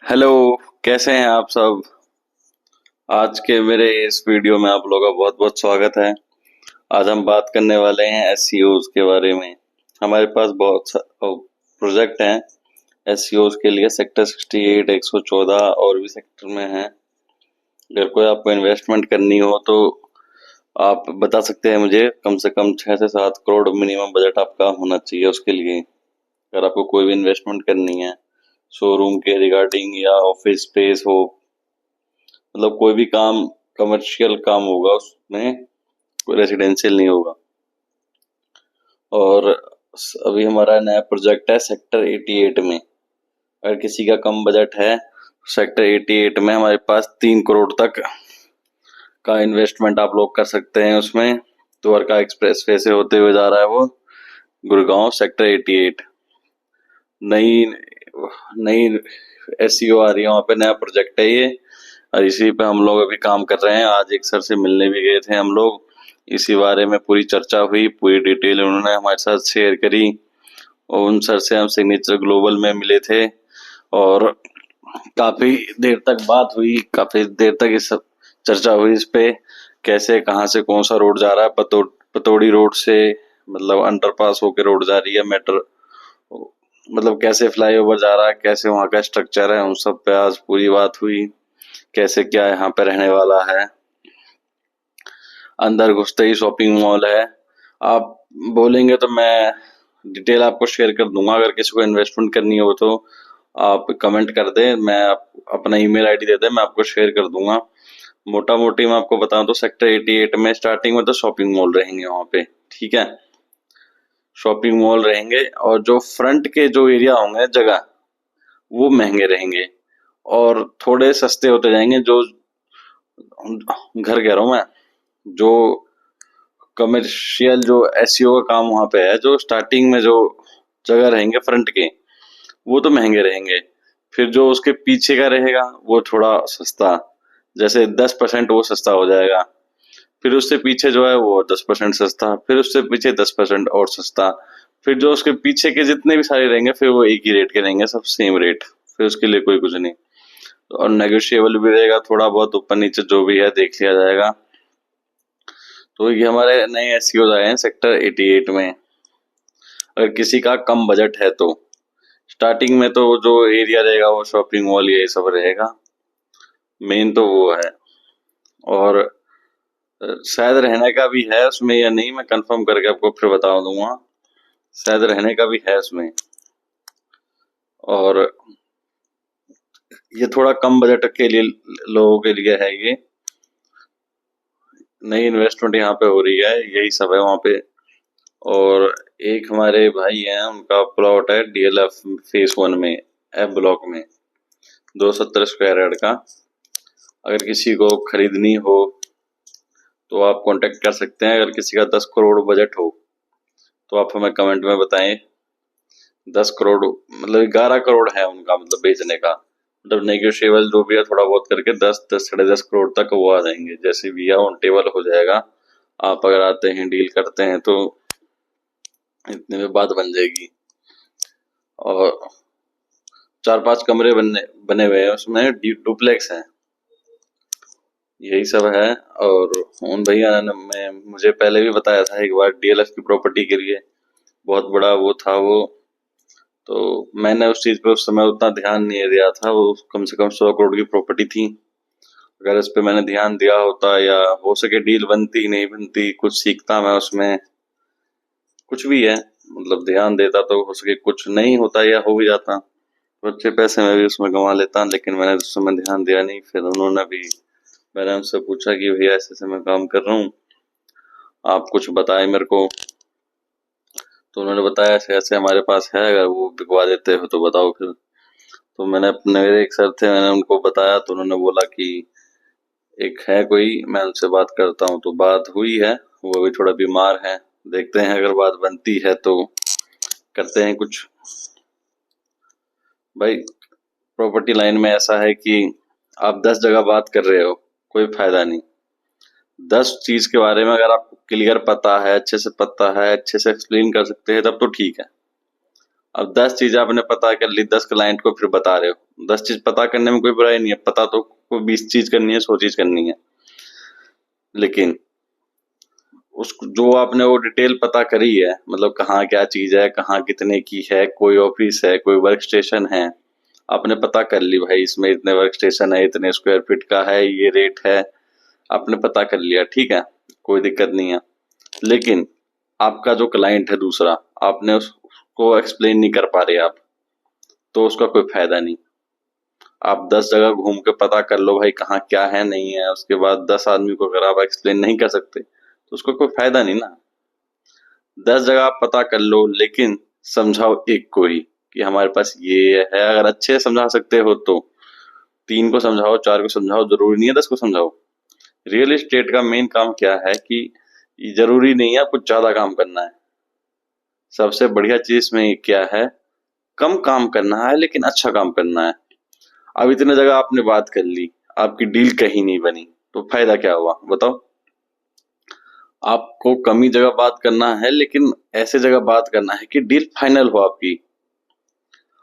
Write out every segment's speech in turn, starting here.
Hello. कैसे हैं आप सब। आज के मेरे इस वीडियो में आप लोगों का बहुत बहुत स्वागत है। आज हम बात करने वाले हैं एसईओज के बारे में। हमारे पास बहुत प्रोजेक्ट हैं एसईओज के लिए। सेक्टर 68, 114 और भी सेक्टर में हैं। अगर कोई आपको इन्वेस्टमेंट करनी हो तो आप बता सकते हैं मुझे। कम से कम 6 से 7 करोड़ मिनिमम बजट आपका होना चाहिए उसके लिए। अगर आपको कोई भी इन्वेस्टमेंट करनी है शोरूम के रिगार्डिंग या ऑफिस स्पेस हो, मतलब कोई भी काम कमर्शियल काम होगा उसमें, कोई रेजिडेंशियल नहीं होगा। और अभी हमारा नया प्रोजेक्ट है सेक्टर 88 में। अगर किसी का कम बजट है, सेक्टर 88 में हमारे पास 3 करोड़ तक का इन्वेस्टमेंट आप लोग कर सकते हैं। उसमें द्वारका एक्सप्रेस वे से होते हुए जा रहा है वो, गुड़गांव सेक्टर 88। नई नई एसईओ आ रही है वहाँ पे, नया प्रोजेक्ट है ये। और इसी पे हम लोग अभी काम कर रहे हैं। आज एक सर से मिलने भी गए थे हम लोग। इसी बारे में पूरी चर्चा हुई, पूरी डिटेल उन्होंने हमारे साथ शेयर करी। और उन सर से हम सिग्नेचर ग्लोबल में मिले थे और काफी देर तक बात हुई, काफी देर तक इस सब चर्चा हुई इस पे। कैसे, कहाँ से कौन सा रोड जा रहा है, पतौड़ी रोड से, मतलब अंडरपास होके रोड जा रही है, मेट्रो, मतलब कैसे फ्लाईओवर जा रहा है, कैसे वहाँ का स्ट्रक्चर है, उन सब पे आज पूरी बात हुई। कैसे क्या यहाँ पे रहने वाला है। अंदर घुसते ही शॉपिंग मॉल है। आप बोलेंगे तो मैं डिटेल आपको शेयर कर दूंगा। अगर किसी को इन्वेस्टमेंट करनी हो तो आप कमेंट कर दें, मैं अपना ईमेल आईडी दे दें, मैं आपको शेयर कर दूंगा। मोटा मोटी मैं आपको बताऊं तो सेक्टर 88 में स्टार्टिंग में तो शॉपिंग मॉल रहेंगे वहाँ पे, ठीक है। शॉपिंग मॉल रहेंगे और जो फ्रंट के जो एरिया होंगे जगह, वो महंगे रहेंगे और थोड़े सस्ते होते जाएंगे। जो घर कह रहा हूँ मैं, जो कमर्शियल जो एसईओ का काम वहां पे है, जो स्टार्टिंग में जो जगह रहेंगे फ्रंट के, वो तो महंगे रहेंगे। फिर जो उसके पीछे का रहेगा वो थोड़ा सस्ता, जैसे 10% वो सस्ता हो जाएगा। फिर उससे पीछे जो है वो 10% सस्ता, फिर उससे पीछे 10% और सस्ता। फिर जो उसके पीछे के जितने भी सारे रहेंगे फिर वो एक ही रेट के रहेंगे, सब सेम रेट। फिर उसके लिए कोई कुछ नहीं। और नेगोशिएबल भी रहेगा, थोड़ा बहुत ऊपर नीचे जो भी है देख लिया जाएगा। तो ये हमारे नए एसईओ आए हैं सेक्टर 88 में। अगर किसी का कम बजट है तो स्टार्टिंग में तो जो एरिया रहेगा वो शॉपिंग मॉल ये सब रहेगा, मेन तो वो है। और शायद रहने का भी है उसमें या नहीं, मैं कंफर्म करके आपको फिर बता दूंगा। शायद रहने का भी है उसमें। और ये थोड़ा कम बजट के लिए लोगों के लिए है ये। नई इन्वेस्टमेंट यहाँ पे हो रही है, यही सब है वहाँ पे। और एक हमारे भाई हैं, उनका प्लॉट है डीएलएफ फेज 1 में, एफ ब्लॉक में, 270 स्क्वायर यार्ड का। अगर किसी को खरीदनी हो तो आप कांटेक्ट कर सकते हैं। अगर किसी का 10 करोड़ बजट हो तो आप हमें कमेंट में बताएं। 10 करोड़ मतलब 11 करोड़ है उनका, मतलब बेचने का, मतलब नेगोशिएबल जो भी है थोड़ा बहुत करके 10, 10, 10.5 करोड़ तक वो आ जाएंगे। जैसे भी है ऑन टेबल हो जाएगा। आप अगर आते हैं डील करते हैं तो इतने में बात बन जाएगी। और 4-5 कमरे बने बने हुए हैं उसमें, डुप्लेक्स है। यही सब है। और उन भैया ने मैं मुझे पहले भी बताया था एक बार, डीएलएफ की प्रॉपर्टी के लिए बहुत बड़ा वो था वो। तो मैंने उस चीज पे उस समय उतना ध्यान नहीं दिया था। वो कम से कम 100 करोड़ की प्रॉपर्टी थी। अगर इस पे मैंने ध्यान दिया होता, या हो सके डील बनती नहीं बनती, कुछ सीखता मैं उसमें, कुछ भी है, मतलब ध्यान देता तो हो सके कुछ नहीं होता या हो भी जाता तो अच्छे पैसे मैं भी उसमें कमा लेता। लेकिन मैंने उस समय ध्यान दिया नहीं। फिर उन्होंने भी, मैंने उनसे पूछा कि भैया ऐसे ऐसे मैं काम कर रहा हूँ, आप कुछ बताएं मेरे को। तो उन्होंने बताया ऐसे ऐसे हमारे पास है, अगर वो बिकवा देते हो तो बताओ फिर। तो मैंने अपने, मेरे एक सर थे, मैंने उनको बताया तो उन्होंने बोला कि एक है कोई, मैं उनसे बात करता हूँ। तो बात हुई है, वो भी थोड़ा बीमार है। देखते हैं अगर बात बनती है तो करते हैं कुछ। भाई प्रॉपर्टी लाइन में ऐसा है कि आप 10 जगह बात कर रहे हो, कोई फायदा नहीं। 10 चीज के बारे में अगर आपको क्लियर पता है, अच्छे से पता है, अच्छे से एक्सप्लेन कर सकते हैं, तब तो ठीक है। अब 10 चीज आपने पता कर ली, 10 क्लाइंट को फिर बता रहे हो। 10 चीज पता करने में कोई बुराई नहीं है, पता तो को 20 चीज करनी है, 100 चीज करनी है, लेकिन उस जो आपने वो डिटेल पता करी है, मतलब कहाँ क्या चीज है, कहाँ कितने की है, कोई ऑफिस है, कोई वर्क स्टेशन है, आपने पता कर ली भाई इसमें इतने वर्क स्टेशन है, इतने स्क्वायर फीट का है, ये रेट है, आपने पता कर लिया, ठीक है, कोई दिक्कत नहीं है। लेकिन आपका जो क्लाइंट है दूसरा, आपने उसको एक्सप्लेन नहीं कर पा रहे आप, तो उसका कोई फायदा नहीं। आप 10 जगह घूम के पता कर लो भाई कहाँ क्या है नहीं है, उसके बाद 10 आदमी को अगर आप एक्सप्लेन नहीं कर सकते तो उसका कोई फायदा नहीं ना। 10 जगह आप पता कर लो, लेकिन समझाओ एक को ही कि हमारे पास ये है। अगर अच्छे से समझा सकते हो तो 3 को समझाओ, 4 को समझाओ, जरूरी नहीं है 10 को समझाओ। रियल एस्टेट का मेन काम क्या है कि जरूरी नहीं है आपको ज्यादा काम करना है। सबसे बढ़िया चीज में क्या है, कम काम करना है लेकिन अच्छा काम करना है। अब इतने जगह आपने बात कर ली, आपकी डील कहीं नहीं बनी, तो फायदा क्या हुआ बताओ। आपको कम ही जगह बात करना है, लेकिन ऐसे जगह बात करना है कि डील फाइनल हो आपकी।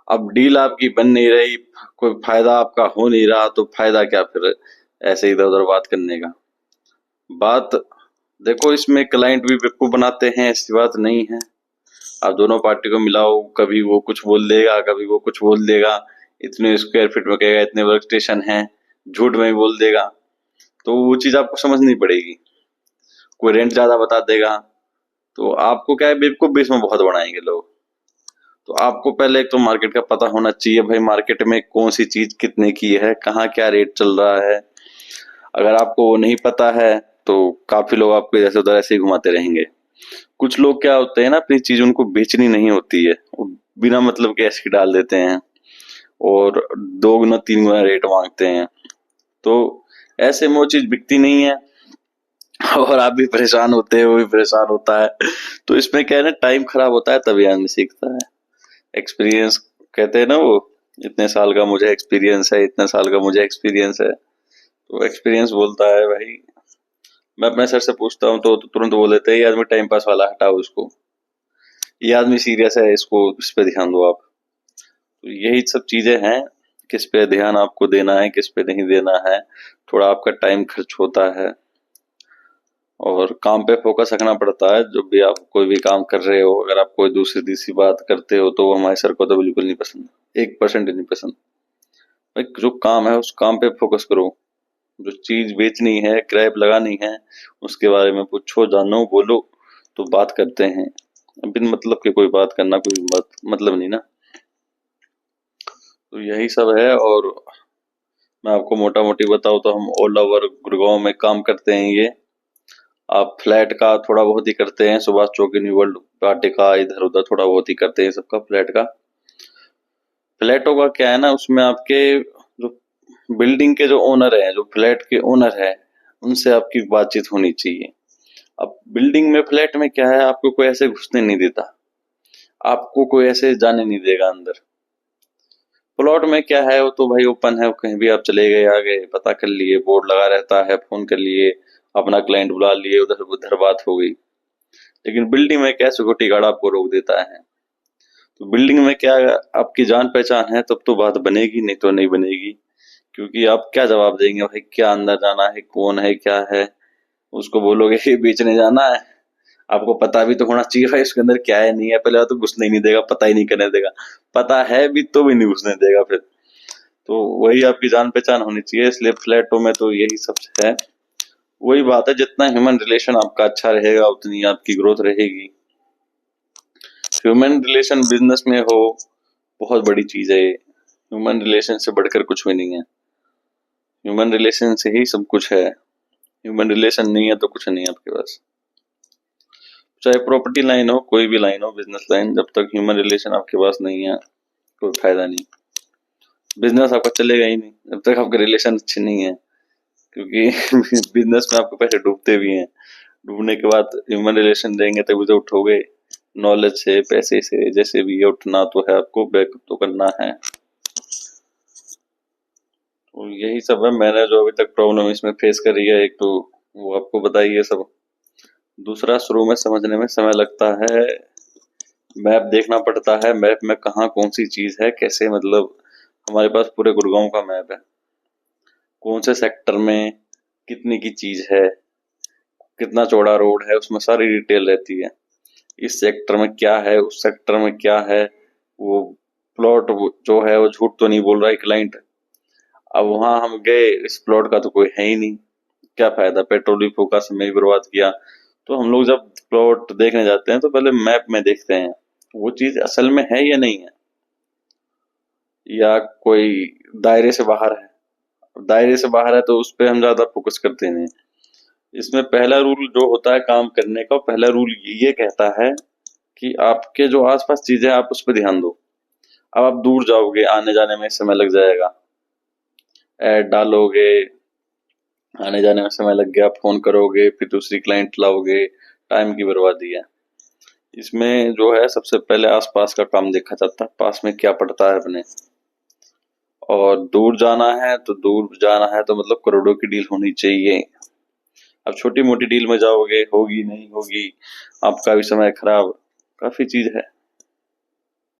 अब डील आपकी बन नहीं रही, कोई फायदा आपका हो नहीं रहा, तो फायदा क्या फिर ऐसे इधर उधर बात करने का। बात देखो, इसमें क्लाइंट भी बेवकूफ बनाते हैं, ऐसी बात नहीं है। आप दोनों पार्टी को मिलाओ, कभी वो कुछ बोल देगा, कभी वो कुछ बोल देगा, इतने स्क्वायर फीट में कहेगा, इतने वर्क स्टेशन है, झूठ में ही बोल देगा, तो वो चीज आपको समझनी पड़ेगी। कोई रेंट ज्यादा बता देगा, तो आपको क्या है, बेवकूफ भी इसमें बहुत बनाएंगे लोग। तो आपको पहले एक तो मार्केट का पता होना चाहिए, भाई मार्केट में कौन सी चीज कितने की है, कहाँ क्या रेट चल रहा है। अगर आपको वो नहीं पता है तो काफी लोग आपको इधर से उधर ऐसे ही घुमाते रहेंगे। कुछ लोग क्या होते हैं ना, अपनी चीज उनको बेचनी नहीं होती है, वो बिना मतलब के ऐसे ही डाल देते हैं और 2 गुना 3 गुना रेट मांगते हैं, तो ऐसे में वो चीज बिकती नहीं है और आप भी परेशान होते हैं, वो भी परेशान होता है। तो इसमें क्या है ना, टाइम खराब होता है तभी आदमी सीखता है। एक्सपीरियंस कहते हैं ना वो, इतने साल का मुझे एक्सपीरियंस है, इतने साल का मुझे एक्सपीरियंस है, तो एक्सपीरियंस बोलता है भाई। मैं अपने सर से पूछता हूँ तो तुरंत बोल देते हैं ये आदमी टाइम पास वाला, हटाओ इसको, ये आदमी सीरियस है, इसको इस पे ध्यान दो आप। तो यही सब चीजें हैं, किस पे ध्यान आपको देना है, किस पे नहीं देना है। थोड़ा आपका टाइम खर्च होता है और काम पे फोकस रखना पड़ता है। जब भी आप कोई भी काम कर रहे हो, अगर आप कोई दूसरी तीसरी बात करते हो तो वो हमारे सर को तो बिल्कुल नहीं पसंद, 1% नहीं पसंद। भाई जो काम है उस काम पे फोकस करो, जो चीज बेचनी है, किराए पे लगानी है, उसके बारे में पूछो, जानो, बोलो, तो बात करते हैं। बिन मतलब के कोई बात करना कोई मतलब नहीं ना। तो यही सब है। और मैं आपको मोटा मोटी बताऊँ तो हम ऑल ओवर गुड़गांव में काम करते हैं। ये आप फ्लैट का थोड़ा बहुत ही करते हैं, सुभाष चौक, न्यू वर्ल्ड, वाटिका, इधर उधर थोड़ा बहुत ही करते हैं सबका फ्लैट का। फ्लैटों का क्या है ना, उसमें आपके जो बिल्डिंग के जो ओनर है, जो फ्लैट के ओनर है, उनसे आपकी बातचीत होनी चाहिए। अब बिल्डिंग में, फ्लैट में क्या है, आपको कोई ऐसे घुसने नहीं देता, आपको कोई ऐसे जाने नहीं देगा अंदर। प्लॉट में क्या है, वो तो भाई ओपन है, कहीं भी आप चले गए, आ गए, पता कर लिए, बोर्ड लगा रहता है, फोन कर लिए, अपना क्लाइंट बुला लिए, उधर उधर बात हो गई। लेकिन बिल्डिंग में क्या, सिक्योरिटी गार्ड आपको रोक देता है। तो बिल्डिंग में क्या, आपकी जान पहचान है तब तो बात बनेगी, नहीं तो नहीं बनेगी। क्योंकि आप क्या जवाब देंगे भाई, क्या अंदर जाना है, कौन है, क्या है, उसको बोलोगे ये बेचने जाना है। आपको पता भी तो होना चाहिए भाई उसके अंदर क्या है नहीं है, पहले तो घुसने ही नहीं देगा, पता ही नहीं करने देगा, पता है भी तो भी नहीं घुसने देगा फिर। तो वही आपकी जान पहचान होनी चाहिए, इसलिए फ्लैटों में तो यही सब है। वही बात है, जितना ह्यूमन रिलेशन आपका अच्छा रहेगा उतनी आपकी ग्रोथ रहेगी। ह्यूमन रिलेशन बिजनेस में हो, बहुत बड़ी चीज है ये। ह्यूमन रिलेशन से बढ़कर कुछ भी नहीं है, ह्यूमन रिलेशन से ही सब कुछ है। ह्यूमन रिलेशन नहीं है तो कुछ नहीं है आपके पास। चाहे प्रॉपर्टी लाइन हो, कोई भी लाइन हो, बिजनेस लाइन, जब तक ह्यूमन रिलेशन आपके पास नहीं है कोई फायदा नहीं। बिजनेस आपका चलेगा ही नहीं जब तक आपके रिलेशन अच्छे नहीं है, क्योंकि बिजनेस में आपके पैसे डूबते भी हैं। डूबने के बाद ह्यूमन रिलेशन देंगे तभी तो उठोगे। नॉलेज से, पैसे से, जैसे भी ये उठना तो है, आपको बैकअप तो करना है। तो यही सब है, मैंने जो अभी तक प्रॉब्लम इसमें फेस करी है, एक तो वो आपको बताइए सब। दूसरा, शुरू में समझने में समय लगता है, मैप देखना पड़ता है, मैप में कहाँ कौन सी चीज है, कैसे मतलब हमारे पास पूरे गुड़गांव का मैप है, कौन से सेक्टर में कितनी की चीज है, कितना चौड़ा रोड है, उसमें सारी डिटेल रहती है। इस सेक्टर में क्या है, उस सेक्टर में क्या है, वो प्लॉट जो है वो झूठ तो नहीं बोल रहा है क्लाइंट। अब वहां हम गए, इस प्लॉट का तो कोई है ही नहीं, क्या फायदा, पेट्रोल भी फूका, समय भी बर्बाद किया। तो हम लोग जब प्लॉट देखने जाते हैं तो पहले मैप में देखते हैं वो चीज असल में है या नहीं है, या कोई दायरे से बाहर है। दायरे से बाहर है तो उस पर हम ज्यादा फोकस करते नहीं। इसमें पहला रूल जो होता है काम करने का, पहला रूल ये कहता है कि आपके जो आसपास चीजें हैं, आप उस पर ध्यान दो। अब आप दूर जाओगे, आने जाने में समय लग जाएगा, ऐड डालोगे, आने जाने में समय लग गया, फोन करोगे, फिर दूसरी क्लाइंट लाओगे, टाइम की बर्बादी है। इसमें जो है सबसे पहले आसपास का काम देखा जाता है, पास में क्या पड़ता है अपने। और दूर जाना है तो दूर जाना है तो मतलब करोड़ों की डील होनी चाहिए। अब छोटी मोटी डील में जाओगे, होगी नहीं होगी, आपका भी समय खराब, काफी चीज है।